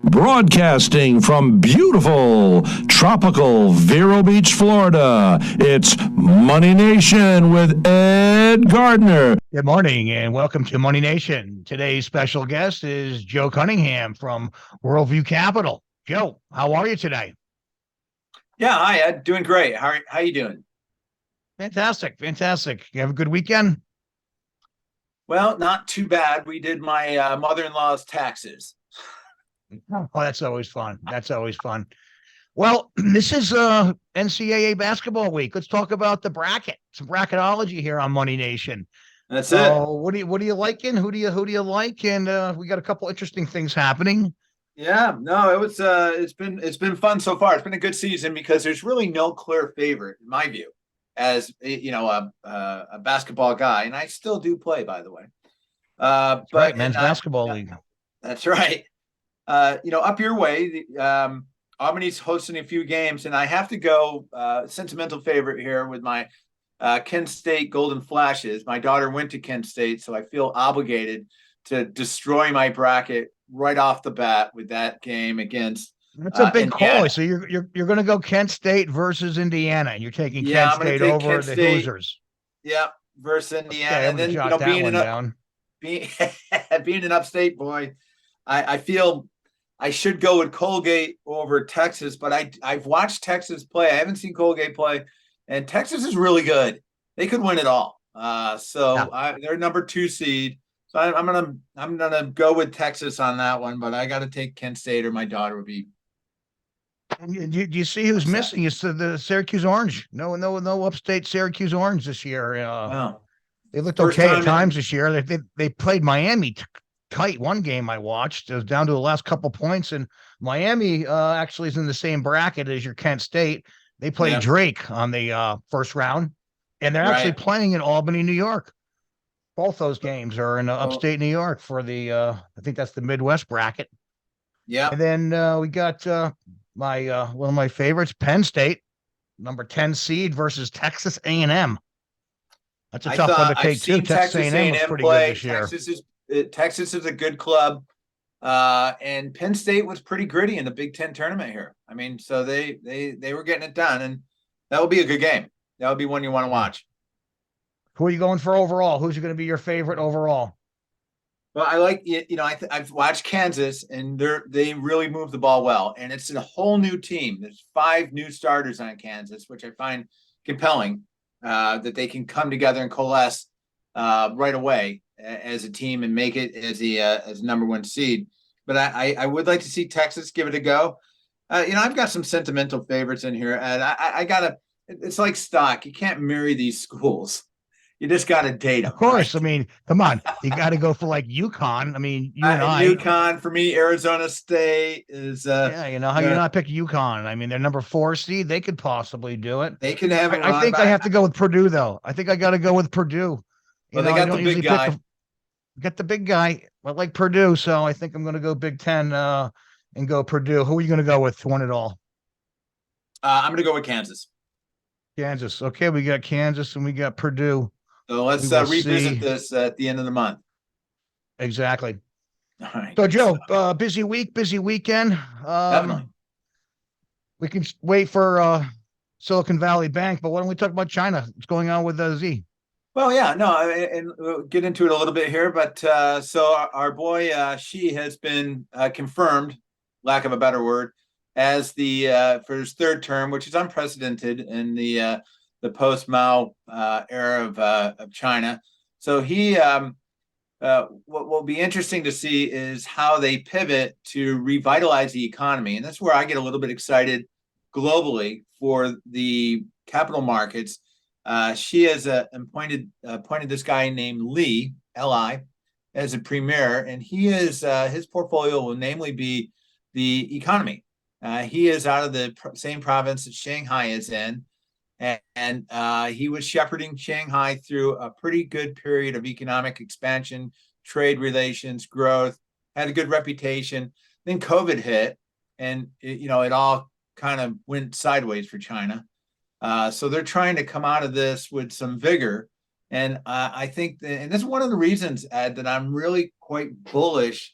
Broadcasting from beautiful, tropical Vero Beach, Florida, it's Money Nation with Ed Gardner. Good morning and welcome to Money Nation. Today's special guest is Joe Cunningham from Worldview Capital. Joe, how are you today? Yeah, hi, Ed. Doing great. How you doing? Fantastic. You have a good weekend? Well, not too bad. We did my mother-in-law's taxes. Oh, that's always fun. Well, this is NCAA basketball week. Let's talk about the bracket. Some bracketology here on Money Nation. That's it. What are you liking? Who do you like? And we got a couple interesting things happening. Yeah, no, it's been fun so far. It's been a good season because there's really no clear favorite in my view, as a basketball guy, and I still do play, by the way. But right, men's basketball league. That's right. Up your way, Albany's hosting a few games, and I have to go sentimental favorite here with my Kent State Golden Flashes. My daughter went to Kent State, so I feel obligated to destroy my bracket right off the bat with that game against. That's a big Indiana. call. So you're going to go Kent State versus Indiana, and you're taking Kent State over Kent the State. Hoosiers. Yeah, versus Indiana, okay, and then being an upstate boy, I feel I should go with Colgate over Texas, but I've watched Texas play. I haven't seen Colgate play, and Texas is really good. They could win it all. They're number 2 seed. So I'm gonna go with Texas on that one, but I got to take Kent State or my daughter would be. Do you see who's missing? It's the Syracuse Orange. No upstate Syracuse Orange this year. Wow. They looked okay at times this year. They played Miami tight one game I watched. It was down to the last couple points, and Miami actually is in the same bracket as your Kent State. They played Drake on the first round, and they're actually playing in Albany, New York. Both those games are in upstate New York for the I think that's the Midwest bracket. Yeah. And then we got my one of my favorites, Penn State, number 10 seed versus Texas A&M. That's a tough one to take too. Texas A&M was pretty good this year. Texas is a good club, and Penn State was pretty gritty in the Big Ten tournament here. I mean, so they were getting it done, and that will be a good game. That would be one you want to watch. Who are you going for overall? Who's going to be your favorite overall? Well, I like I've watched Kansas, and they really move the ball well, and it's a whole new team. There's 5 new starters on Kansas, which I find compelling that they can come together and coalesce right away as a team and make it as number 1 seed. But I would like to see Texas give it a go. I've got some sentimental favorites in here, and it's like stock. You can't marry these schools. You just got to date them. Of course. Right? I mean, come on. You got to go for like UConn. I mean, UConn for me, Arizona State is. How you not pick UConn? I mean, they're number 4 seed. They could possibly do it. They can have it. I think I have to go with Purdue, though. I think I got to go with Purdue. Well, they got the big guy. Get the big guy. I like Purdue, so I think I'm going to go Big Ten and go Purdue. Who are you going to go with to win it all? I'm going to go with Kansas. Kansas. Okay, we got Kansas and we got Purdue. So let's revisit this at the end of the month. Exactly. All right. So, Joe, busy week, busy weekend. Definitely. We can wait for Silicon Valley Bank, but why don't we talk about China? What's going on with Z? Well, yeah, no, and we'll get into it a little bit here, but so our boy Xi has been confirmed, lack of a better word, as the for his 3rd term, which is unprecedented in the post-Mao era of China. So he, what will be interesting to see is how they pivot to revitalize the economy, and that's where I get a little bit excited globally for the capital markets. She has appointed this guy named Li, Li, as a premier, and he is his portfolio will namely be the economy. He is out of the same province that Shanghai is in, and he was shepherding Shanghai through a pretty good period of economic expansion, trade relations, growth, had a good reputation. Then COVID hit, and it all kind of went sideways for China. So they're trying to come out of this with some vigor. And I think and that's one of the reasons, Ed, that I'm really quite bullish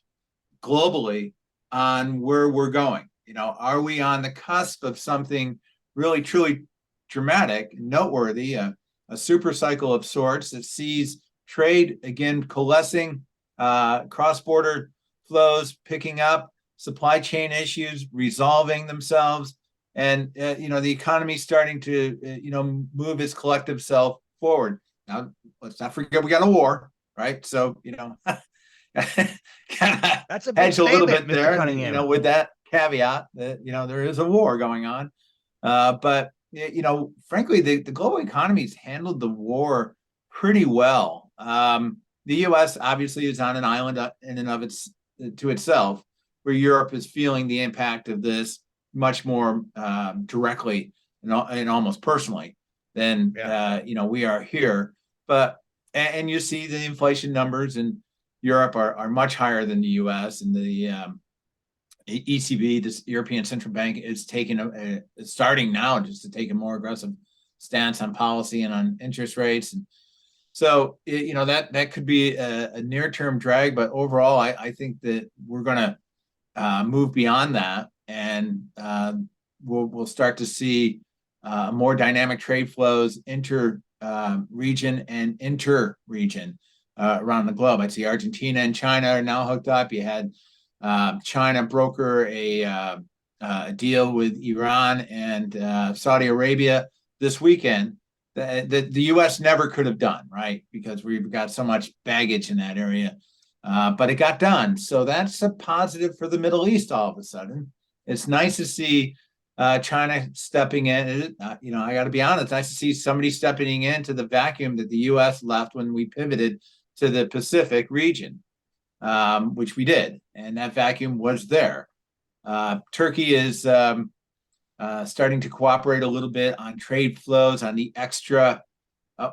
globally on where we're going. Are we on the cusp of something really, truly dramatic, noteworthy, a super cycle of sorts that sees trade again coalescing, cross-border flows picking up, supply chain issues resolving themselves, and the economy starting to move its collective self forward. Now, let's not forget we got a war, right? So That's a big hedge a little bit Mr. there, Cunningham. with that caveat that there is a war going on, but frankly, the global economy's handled the war pretty well. The U.S. obviously is on an island in and of itself, where Europe is feeling the impact of this much more directly and almost personally than we are here. But and you see the inflation numbers in Europe are much higher than the U.S. and the ECB, this European Central Bank, is starting now just to take a more aggressive stance on policy and on interest rates. And so, that could be a near-term drag, but overall, I think that we're going to move beyond that, and we'll start to see more dynamic trade flows inter-region and inter-region around the globe. I'd see Argentina and China are now hooked up. You had China broker a deal with Iran and Saudi Arabia this weekend that the U.S. never could have done, right? Because we've got so much baggage in that area. But it got done. So that's a positive for the Middle East all of a sudden. It's nice to see China stepping in. I got to be honest, it's nice to see somebody stepping into the vacuum that the U.S. left when we pivoted to the Pacific region, which we did. And that vacuum was there. Turkey is starting to cooperate a little bit on trade flows, on the extra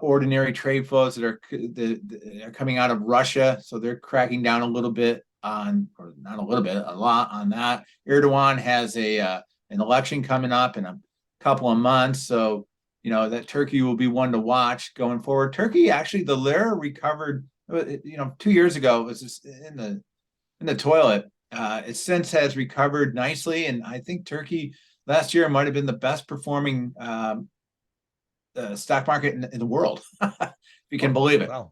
ordinary trade flows that are coming out of Russia. So they're cracking down a little bit on, or not a little bit, a lot on that. Erdogan has an election coming up in a couple of months. So, that Turkey will be one to watch going forward. Turkey, actually, the lira recovered, 2 years ago, it was just in the toilet. It since has recovered nicely. And I think Turkey last year might have been the best performing stock market in the world, if you can believe it. Wow.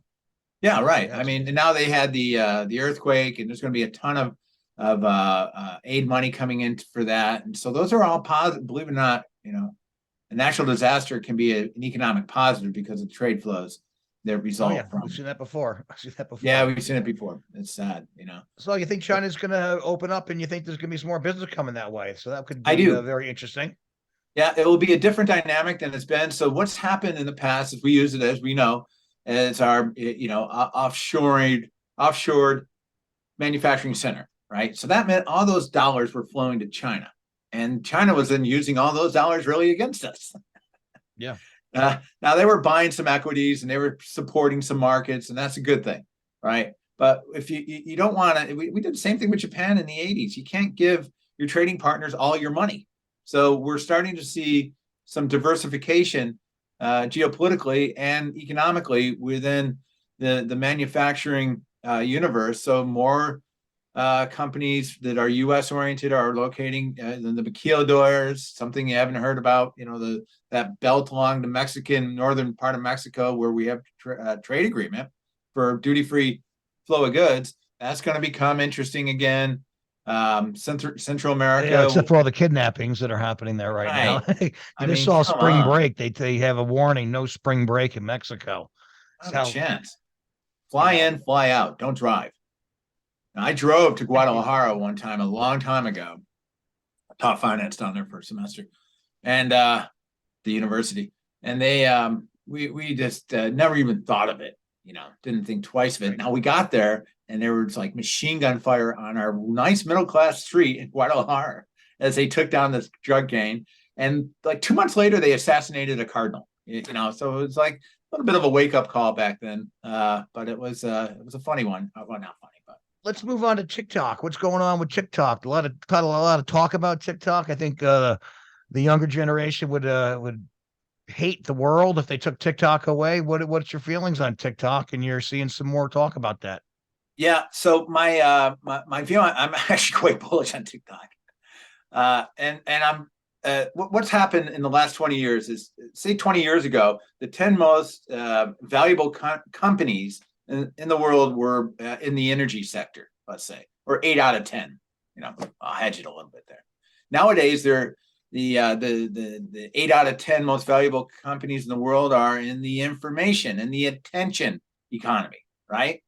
Yeah, right. I mean, and now they had the earthquake, and there's going to be a ton of aid money coming in for that. And so those are all positive. Believe it or not, a natural disaster can be an economic positive because of trade flows that result from. We've seen that before. Yeah, we've seen it before. It's sad, So you think China's going to open up, and you think there's going to be some more business coming that way? So that could be I do. Very interesting. Yeah, it will be a different dynamic than it's been. So what's happened in the past is we use it, as we know, as our offshored manufacturing center, right? So that meant all those dollars were flowing to China, and China was then using all those dollars really against us. Yeah. Now they were buying some equities and they were supporting some markets, and that's a good thing, right? But if you don't want to, we did the same thing with Japan in the 80s. You can't give your trading partners all your money. So we're starting to see some diversification geopolitically and economically within the manufacturing universe. So more companies that are U.S. oriented are locating in the maquiladoras, something you haven't heard about, that belt along the Mexican northern part of Mexico where we have trade agreement for duty-free flow of goods. That's going to become interesting again. Central America, yeah, except for all the kidnappings that are happening there right now. I just saw spring break. They have a warning: no spring break in Mexico. Not a chance. Fly in, fly out. Don't drive. Now, I drove to Guadalajara one time, a long time ago. I taught finance down there for a semester, and the university. And they, we just never even thought of it. Didn't think twice of it. Now we got there, and there was like machine gun fire on our nice middle class street in Guadalajara as they took down this drug gang. And like 2 months later, they assassinated a cardinal. So it was like a little bit of a wake up call back then. But it was a funny one. Well, not funny, but. Let's move on to TikTok. What's going on with TikTok? A lot of talk about TikTok. I think the younger generation would hate the world if they took TikTok away. What's your feelings on TikTok? And you're seeing some more talk about that. Yeah. So my view I'm actually quite bullish on TikTok. What's happened in the last 20 years is, say 20 years ago, the 10 most valuable companies in the world were in the energy sector, let's say, or 8 out of 10. I'll hedge it a little bit there. Nowadays, they're the 8 out of 10 most valuable companies in the world are in the information and the attention economy, right?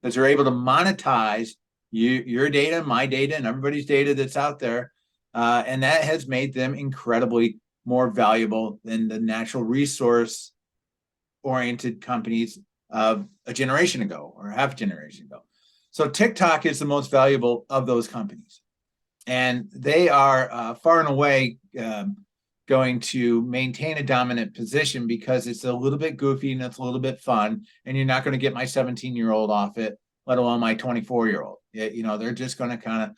Because they're able to monetize your data, my data, and everybody's data that's out there. And that has made them incredibly more valuable than the natural resource oriented companies of a generation ago or half a generation ago. So TikTok is the most valuable of those companies. And they are far and away going to maintain a dominant position because it's a little bit goofy and it's a little bit fun. And you're not going to get my 17-year-old off it, let alone my 24-year-old. They're just going to kind of,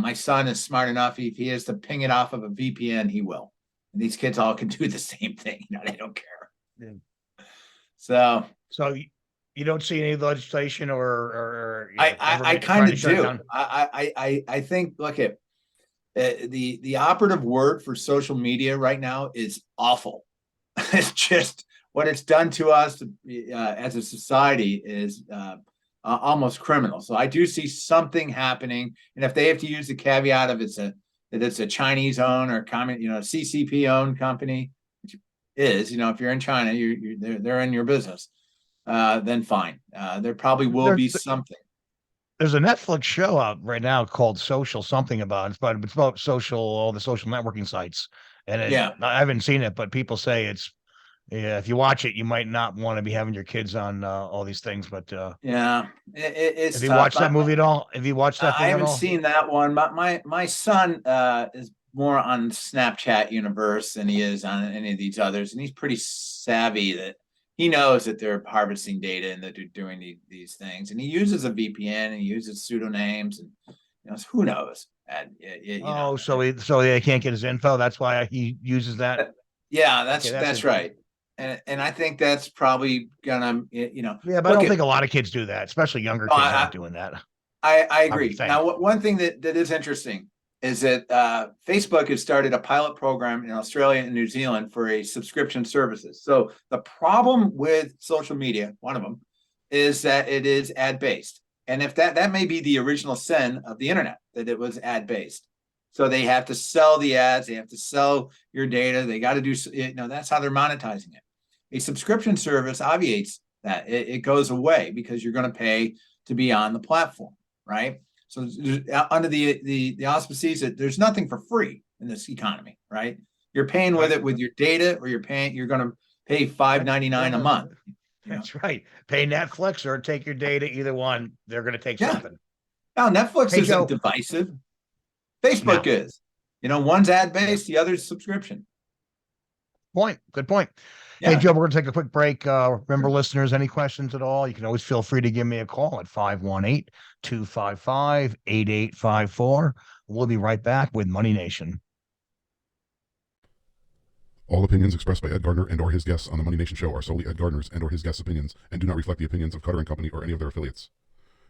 my son is smart enough. If he has to ping it off of a VPN, he will. And these kids all can do the same thing. They don't care. Yeah. So you don't see any legislation or I kind of do. I think, look at the operative word for social media right now is awful. It's just what it's done to us as a society is almost criminal. So I do see something happening, and if they have to use the caveat of that it's a Chinese owned or CCP owned company, which is, if you're in China, they're in your business. Then fine. There probably will be something. There's a Netflix show out right now called Social something about it, but it's about all the social networking sites. And I haven't seen it, but people say if you watch it, you might not want to be having your kids on all these things. But it's have you watched that movie at all? Have you watched that? I haven't seen that one. My son is more on Snapchat universe than he is on any of these others, and he's pretty savvy that he knows that they're harvesting data and that they're doing these things. And he uses a VPN and he uses pseudonyms and who knows? So they can't get his info. That's why he uses that. Yeah, that's right. And I think that's probably gonna, Yeah, but I don't think a lot of kids do that, especially younger kids aren't doing that. I agree. Now, one thing that is interesting is that Facebook has started a pilot program in Australia and New Zealand for a subscription services. So the problem with social media, one of them, is that it is ad-based. And if that may be the original sin of the internet, that it was ad-based. So they have to sell the ads, they have to sell your data, they got to do, that's how they're monetizing it. A subscription service obviates that. It goes away because you're going to pay to be on the platform, right? So under the auspices that there's nothing for free in this economy, right? You're paying with it with your data, or you're going to pay $5.99 a month. That's right. Pay Netflix or take your data. Either one, they're going to take something. Now Netflix isn't divisive. Facebook is. One's ad-based, the other's subscription. Good point. Yeah. Hey, Joe, we're going to take a quick break. Remember, listeners, any questions at all, you can always feel free to give me a call at 518-255-8854. We'll be right back with Money Nation. All opinions expressed by Ed Gardner and or his guests on the Money Nation show are solely Ed Gardner's and or his guests' opinions and do not reflect the opinions of Cutter & Company or any of their affiliates.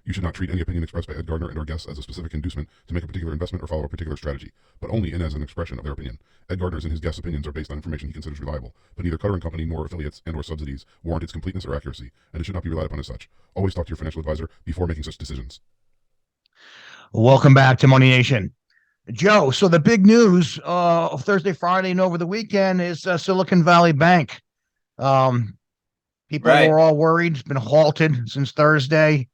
You should not treat any opinion expressed by Ed Gardner and or guests as a specific inducement to make a particular investment or follow a particular strategy, but only as an expression of their opinion. Ed Gardner's and his guests' opinions are based on information he considers reliable, but neither Cutter & Company nor affiliates and or subsidies warrant its completeness or accuracy, and it should not be relied upon as such. Always talk to your financial advisor before making such decisions. Welcome back to Money Nation. Joe, so the big news of Thursday, Friday, and over the weekend is Silicon Valley Bank. People were all worried. It's been halted since Thursday.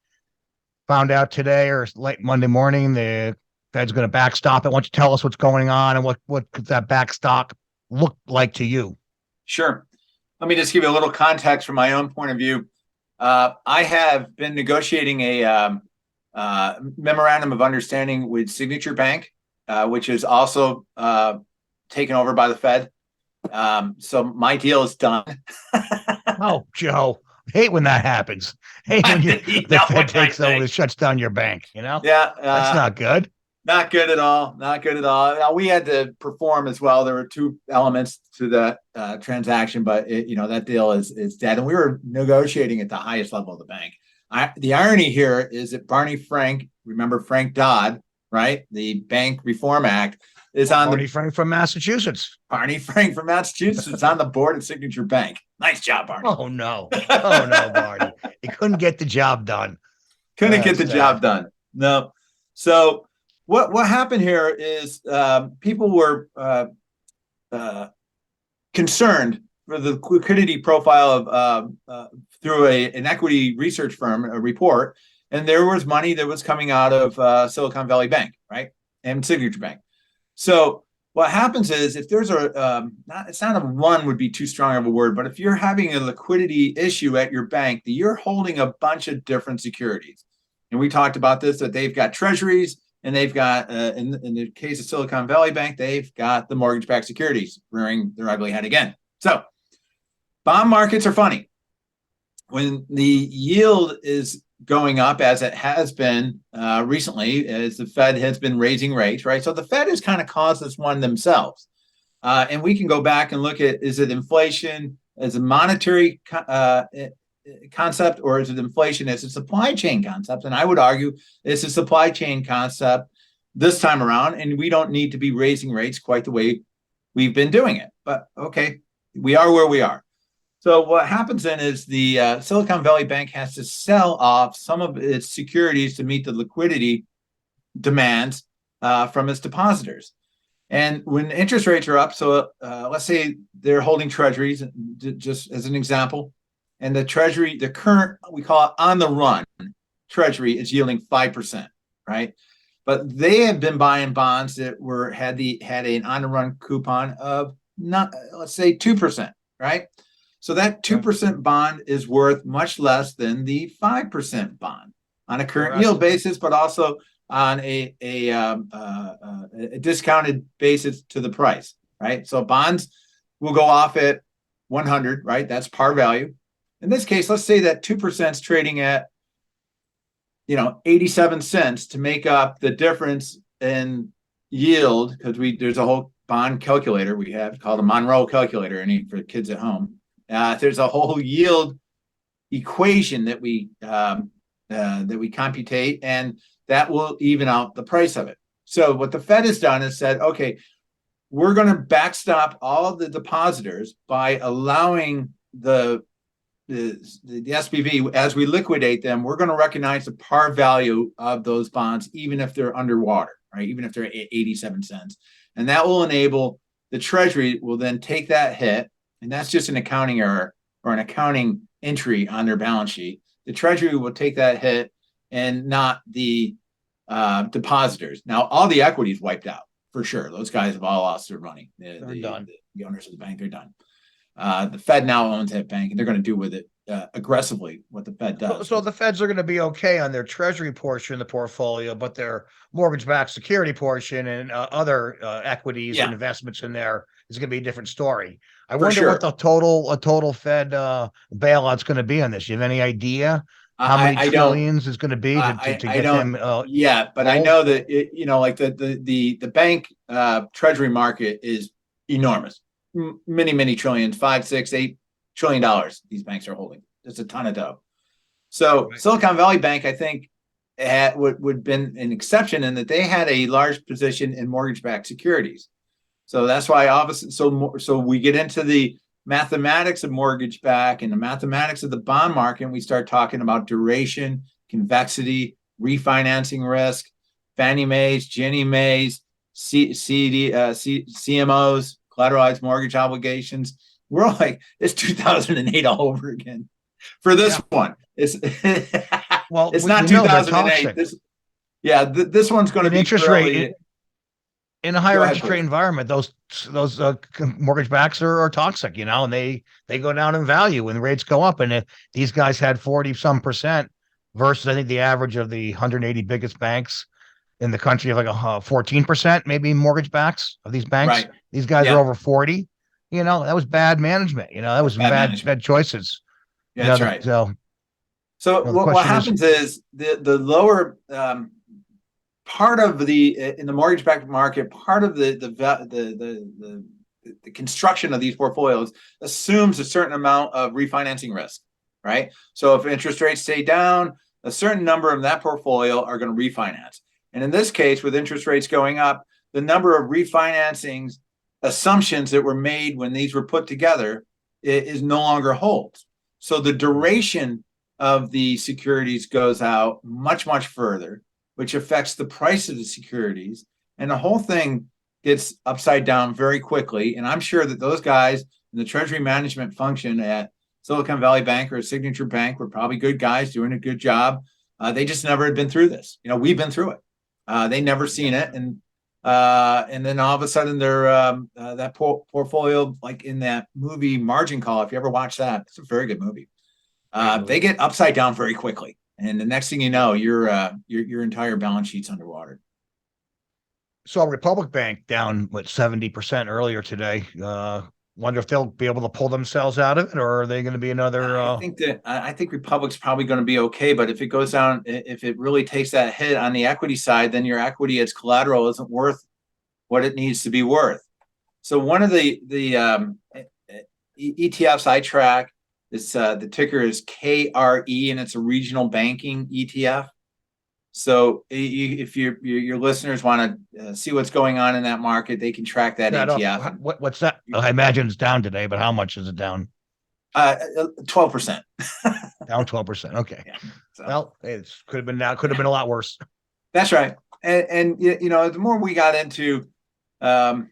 Found out today or late Monday morning the Fed's going to backstop it. Why don't you tell us what's going on and what could that backstop look like to you? Sure. Let me just give you a little context from my own point of view. I have been negotiating a memorandum of understanding with Signature Bank, which is also taken over by the Fed. So my deal is done. Oh, Joe. Hate when that happens. Hate when the Fed takes over and shuts down your bank, Yeah. That's not good. Not good at all. Not good at all. Now, we had to perform as well. There were two elements to that transaction, but that deal is dead. And we were negotiating at the highest level of the bank. The irony here is that Barney Frank, remember Frank Dodd, right? The Bank Reform Act is on Barney Frank from Massachusetts. Barney Frank from Massachusetts is on the board at Signature Bank. Nice job, Barney. Oh no, Barney. He couldn't get the job done. Couldn't get the job done. No. So what happened here is people were concerned for the liquidity profile of through an equity research firm, a report, and there was money that was coming out of Silicon Valley Bank, right, and Signature Bank. So what happens is if there's it's not a run would be too strong of a word, but if you're having a liquidity issue at your bank, you're holding a bunch of different securities. And we talked about this, that they've got treasuries and they've got, in the case of Silicon Valley Bank, they've got the mortgage-backed securities rearing their ugly head again. So bond markets are funny. When the yield is going up, as it has been recently, as the Fed has been raising rates, right? So the Fed has kind of caused this one themselves. And we can go back and look at, is it inflation as a monetary concept, or is it inflation as a supply chain concept? And I would argue it's a supply chain concept this time around, and we don't need to be raising rates quite the way we've been doing it. But okay, we are where we are. So what happens then is the Silicon Valley Bank has to sell off some of its securities to meet the liquidity demands from its depositors. And when interest rates are up, so let's say they're holding treasuries, just as an example, and the treasury, the current, we call it on the run treasury, is yielding 5%, right? But they have been buying bonds that had an on the run coupon of let's say 2%, right? So that 2% bond is worth much less than the 5% bond on a current yield basis, but also on a discounted basis to the price, right? So bonds will go off at 100, right? That's par value. In this case, let's say that 2% is trading at 87 cents to make up the difference in yield, because there's a whole bond calculator we have called a Monroe calculator for kids at home. There's a whole yield equation that we computate, and that will even out the price of it. So what the Fed has done is said, okay, we're going to backstop all of the depositors by allowing the SPV, as we liquidate them, we're going to recognize the par value of those bonds, even if they're underwater, right? Even if they're at 87 cents. And that will enable the Treasury will then take that hit. And that's just an accounting error or an accounting entry on their balance sheet. The Treasury will take that hit and not the depositors. Now, all the equity is wiped out for sure. Those guys have all lost their money. They're done. The owners of the bank, they're done. The Fed now owns that bank, and they're going to do with it aggressively what the Fed does. So the Feds are going to be okay on their Treasury portion of the portfolio, but their mortgage-backed security portion and other equities and investments in there is going to be a different story. I wonder what the total Fed bailout's going to be on this. You have any idea how many trillions is going to be to get them? But I know that like the bank Treasury market is enormous. Many trillions, $5, $6, $8 trillion these banks are holding. It's a ton of dough. So Silicon Valley Bank, I think, would been an exception in that they had a large position in mortgage-backed securities. So that's why obviously, so we get into the mathematics of mortgage-backed and the mathematics of the bond market, and we start talking about duration, convexity, refinancing risk, Fannie Mae's, Ginnie Mae's, CMOs, collateralized mortgage obligations. We're like, it's 2008 all over again for this one. It's it's not 2008. This one's going to be interest rate in a higher interest rate environment. Those mortgage backs are toxic, and they go down in value when the rates go up. And if these guys had 40% versus I think the average of the 180 biggest banks in the country of like 14%, maybe mortgage backs of these banks. Right. These guys are over 40. That was bad management. That was bad choices. Yeah, that's right. So what happens is the lower part of in the mortgage-backed market, part of the construction of these portfolios assumes a certain amount of refinancing risk, right? So if interest rates stay down, a certain number of that portfolio are going to refinance. And in this case, with interest rates going up, the number of refinancings assumptions that were made when these were put together is no longer holds. So the duration of the securities goes out much, much further, which affects the price of the securities. And the whole thing gets upside down very quickly. And I'm sure that those guys in the treasury management function at Silicon Valley Bank or Signature Bank were probably good guys doing a good job. They just never had been through this. We've been through it. They never seen it. And then all of a sudden they're that portfolio, like in that movie Margin Call, if you ever watch that, it's a very good movie. They get upside down very quickly. And the next thing you know, your entire balance sheet's underwater. Saw Republic Bank down 70% earlier today. Wonder if they'll be able to pull themselves out of it, or are they going to be another? I think Republic's probably going to be okay, but if it goes down, if it really takes that hit on the equity side, then your equity as collateral isn't worth what it needs to be worth. So one of the ETFs I track is the ticker is KRE, and it's a regional banking ETF. So if your listeners want to see what's going on in that market, they can track that ETF. What's that? I imagine it's down today, but how much is it down? 12%. Down 12%. Okay. Yeah, so. Well, it could have been a lot worse. That's right. And the more we got into and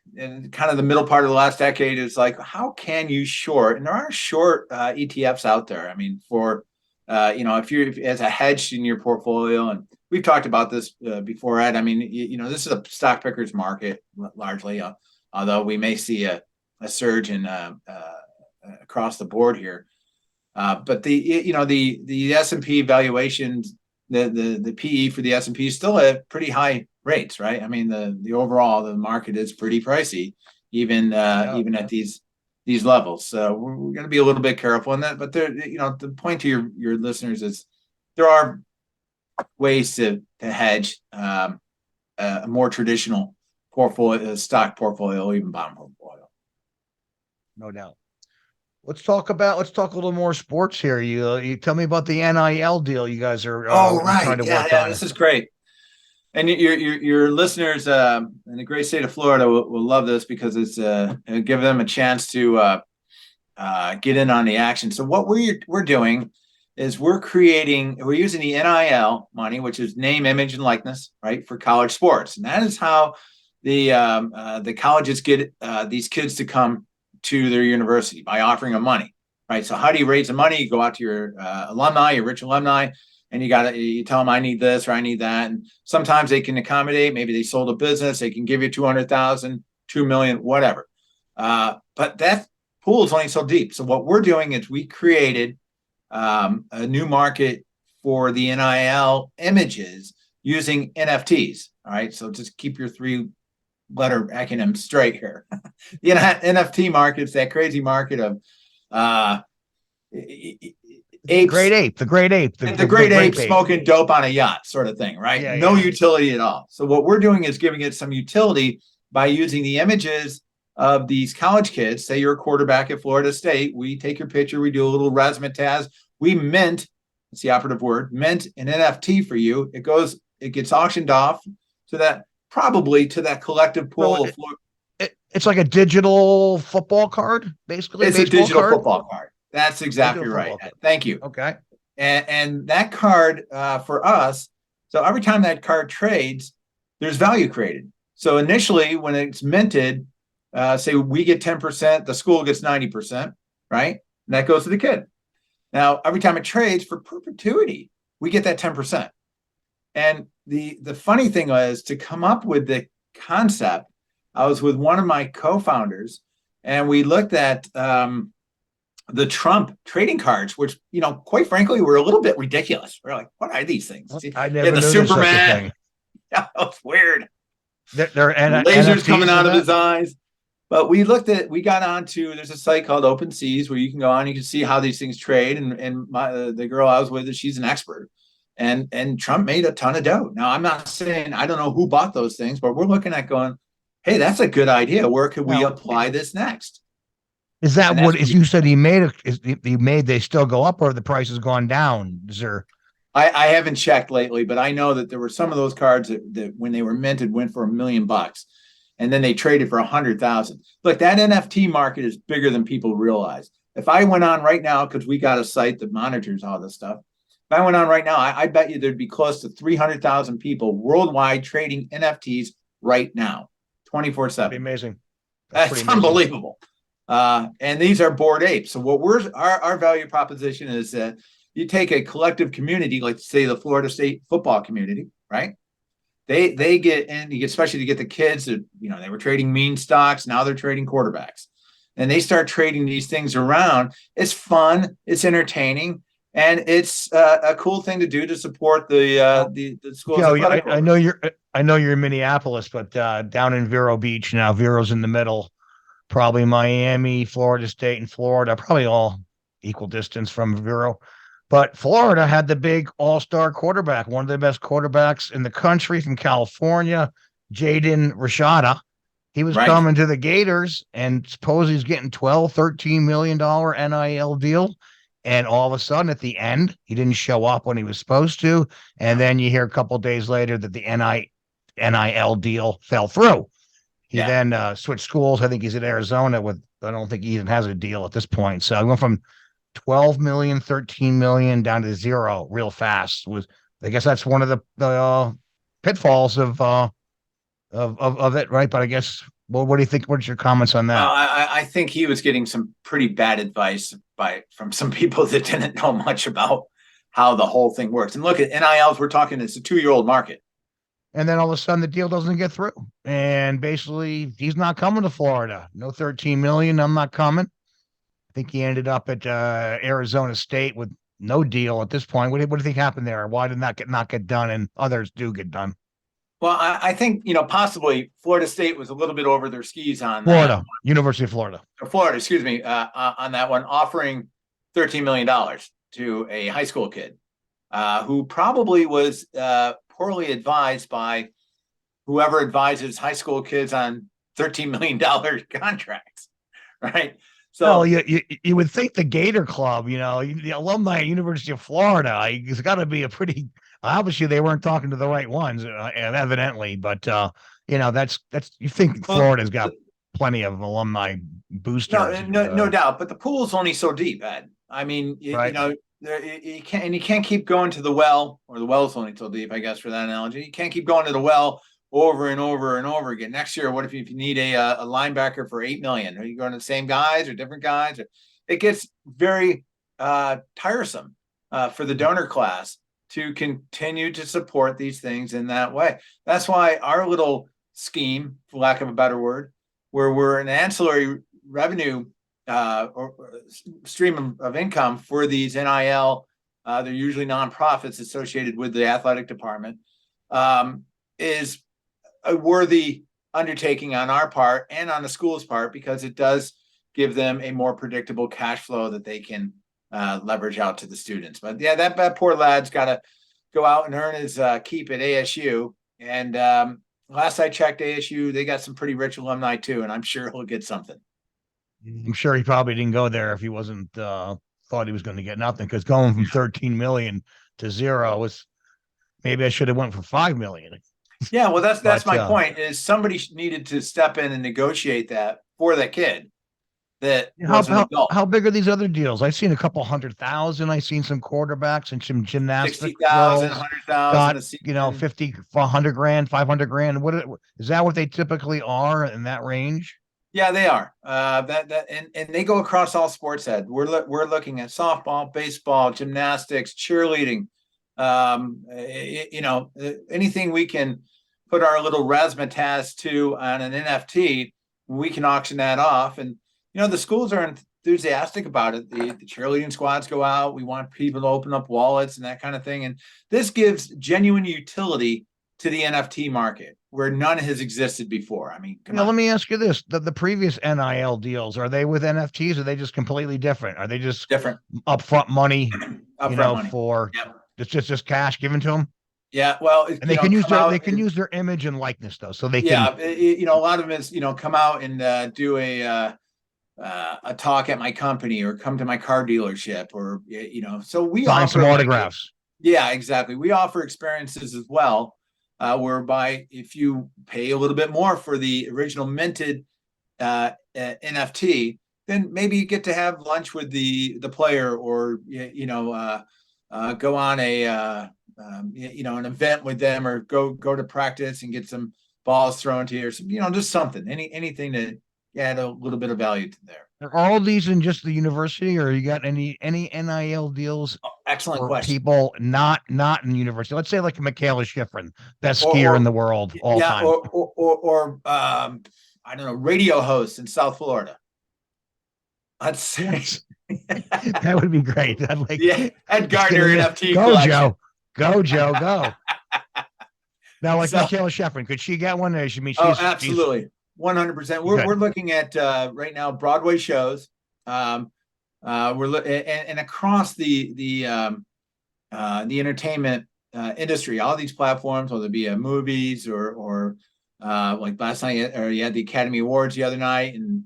kind of the middle part of the last decade is like, how can you short? And there are short ETFs out there. I mean, for if you're as a hedge in your portfolio, and we've talked about this before, Ed. I mean, this is a stock picker's market largely, although we may see a surge in across the board here. But the S&P valuations, the PE for the S&P is still at pretty high rates, right? I mean, the overall the market is pretty pricey, even at these levels. So we're going to be a little bit careful in that. But the point to your listeners is there are ways to hedge a more traditional portfolio, stock portfolio, even bond portfolio. No doubt. Let's talk a little more sports here. You tell me about the NIL deal you guys are trying to work on. This is great. And your listeners in the great state of Florida will love this because it's give them a chance to get in on the action. So what we're doing is we're using the NIL money, which is name, image, and likeness, right, for college sports, and that is how the colleges get these kids to come to their university, by offering them money, right? So how do you raise the money? You go out to your alumni, your rich alumni, and you tell them, I need this or I need that. And sometimes they can accommodate. Maybe they sold a business. They can give you $200,000, $2 million, whatever. But that pool is only so deep. So what we're doing is we created a new market for the NIL images using NFTs. All right. So just keep your 3-letter acronym straight here. The NFT market is that crazy market of apes, the great ape smoking dope on a yacht sort of thing, right? No utility at all. So what we're doing is giving it some utility by using the images of these college kids. Say you're a quarterback at Florida State. We take your picture. We do a little razzmatazz. We mint, that's the operative word, mint an NFT for you. It gets auctioned off to that collective pool. It's like a digital football card, basically. It's a digital football card. That's exactly right. Thank you. Okay. And that card for us, so every time that card trades, there's value created. So initially, when it's minted, say we get 10%, the school gets 90%, right? And that goes to the kid. Now, every time it trades for perpetuity, we get that 10%. And the funny thing was, to come up with the concept, I was with one of my co-founders, and we looked at the Trump trading cards, which, quite frankly, were a little bit ridiculous. We're like, what are these things? I never knew the Superman. Such a thing. Yeah, it's weird. They're lasers NFTs coming out of his eyes. But we got onto, there's a site called OpenSeas where you can go on, you can see how these things trade. And the girl I was with, she's an expert. And Trump made a ton of dough. Now, I'm not saying, I don't know who bought those things, but we're looking at going, hey, that's a good idea. Where could we apply this next? Is that what you said he made? They still go up, or the price has gone down? Is there I haven't checked lately, but I know that there were some of those cards that when they were minted went for $1 million, and then they traded for 100,000. Look, that NFT market is bigger than people realize. If I went on right now, because we got a site that monitors all this stuff, if I went on right now, I bet you there'd be close to 300,000 people worldwide trading NFTs right now, 24/7. Amazing. That's unbelievable. And these are Bored Apes. So what our value proposition is that you take a collective community, like say the Florida State football community, right? They get in, especially to get the kids that, they were trading meme stocks. Now they're trading quarterbacks, and they start trading these things around. It's fun. It's entertaining. And it's a cool thing to do to support the schools. I know you're in Minneapolis, but down in Vero Beach now, Vero's in the middle, probably Miami, Florida State, and Florida, probably all equal distance from Vero. But Florida had the big all-star quarterback, one of the best quarterbacks in the country from California, Jaden Rashada. He was coming to the Gators, and suppose he's getting $12-13 million NIL deal. And all of a sudden, at the end, he didn't show up when he was supposed to. And then you hear a couple of days later that the NIL deal fell through. He then switched schools. I think he's at Arizona I don't think he even has a deal at this point. So I went from 12 million, 13 million down to zero real fast. I guess that's one of the pitfalls of it, right? But I guess, well, what do you think? What's your comments on that? I think he was getting some pretty bad advice from some people that didn't know much about how the whole thing works. And look at NILs, we're talking, it's a 2-year-old market. And then all of a sudden the deal doesn't get through. And basically he's not coming to Florida. No 13 million. I'm not coming. I think he ended up at Arizona State with no deal at this point. What do you think happened there? Why did not get done and others do get done? Well, I think, possibly Florida State was a little bit over their skis on Florida, University of Florida. Florida, excuse me, on that one, offering $13 million to a high school kid who probably was poorly advised by whoever advises high school kids on $13 million contracts, right? So you would think the Gator Club, the alumni at University of Florida, it's got to be a pretty. Obviously, they weren't talking to the right ones, evidently. But that's you think Florida's got plenty of alumni boosters. No doubt. But the pool's only so deep, Ed. I mean, you can't keep going to the well, or the well's only so deep, I guess, for that analogy. You can't keep going to the well over and over and over again. Next year, what if you need a linebacker for $8 million? Are you going to the same guys or different guys? It gets very tiresome for the donor class to continue to support these things in that way. That's why our little scheme, for lack of a better word, where we're an ancillary revenue or stream of income for these NIL, they're usually nonprofits associated with the athletic department, is a worthy undertaking on our part and on the school's part, because it does give them a more predictable cash flow that they can leverage out to the students. But yeah, that poor lad's got to go out and earn his keep at ASU. And last I checked, ASU, they got some pretty rich alumni too, and I'm sure he'll get something. I'm sure he probably didn't go there if he wasn't thought he was going to get nothing, because going from 13 million to zero was, maybe I should have went for 5 million. Yeah, well, that's my point, is somebody needed to step in and negotiate that for that kid. How big are these other deals? I've seen a couple 100,000. I've seen some quarterbacks and some gymnastics. 60,000, 100,000. 50, 100 grand, 500 grand. What is that? What they typically are in that range? Yeah, they are. And they go across all sports, Ed. We're looking at softball, baseball, gymnastics, cheerleading. Anything we can put our little razzmatazz to on an NFT, we can auction that off. And the schools are enthusiastic about it. The cheerleading squads go out. We want people to open up wallets and that kind of thing. And this gives genuine utility to the NFT market where none has existed before. I mean, let me ask you this. The previous NIL deals, are they with NFTs? Or are they just completely different? Are they just different upfront money, money. For just cash given to them? Yeah, well, and they can use their image and likeness though. So they can, a lot of them is, come out and do a talk at my company or come to my car dealership or, so we sign some autographs. Yeah, exactly. We offer experiences as well, whereby if you pay a little bit more for the original minted NFT, then maybe you get to have lunch with the player, or go on a an event with them, or go to practice and get some balls thrown to you, or some, just something, anything to add a little bit of value to there. Are all these in just the university, or you got any NIL deals? Excellent for question. people not in university? Let's say like Michaela Schifrin, best skier in the world all time. Or I don't know, radio hosts in South Florida. I'd say that would be great. I'd like Ed Gardner NFT go collection. Joe. Go Joe, go. Now, like Michaela Schifrin, could she get one? She's absolutely. 100%. We're looking at right now Broadway shows. We're and across the entertainment industry, all these platforms, whether it be movies or like last night, or you had the Academy Awards the other night, and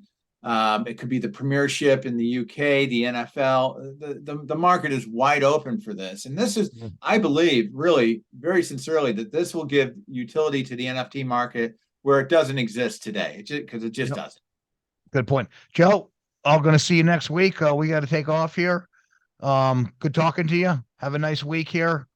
it could be the Premiership in the UK, the NFL. The market is wide open for this, and this is, I believe, really very sincerely, that this will give utility to the NFT market where it doesn't exist today, because it just doesn't. Good point, Joe. I'm going to see you next week. We got to take off here. Good talking to you. Have a nice week here.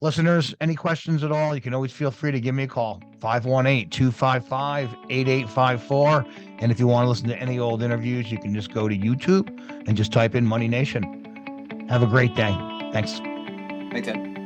Listeners, any questions at all, you can always feel free to give me a call, 518-255-8854. And if you want to listen to any old interviews, you can just go to YouTube and just type in Money Nation. Have a great day. Thanks. Thanks, Ed.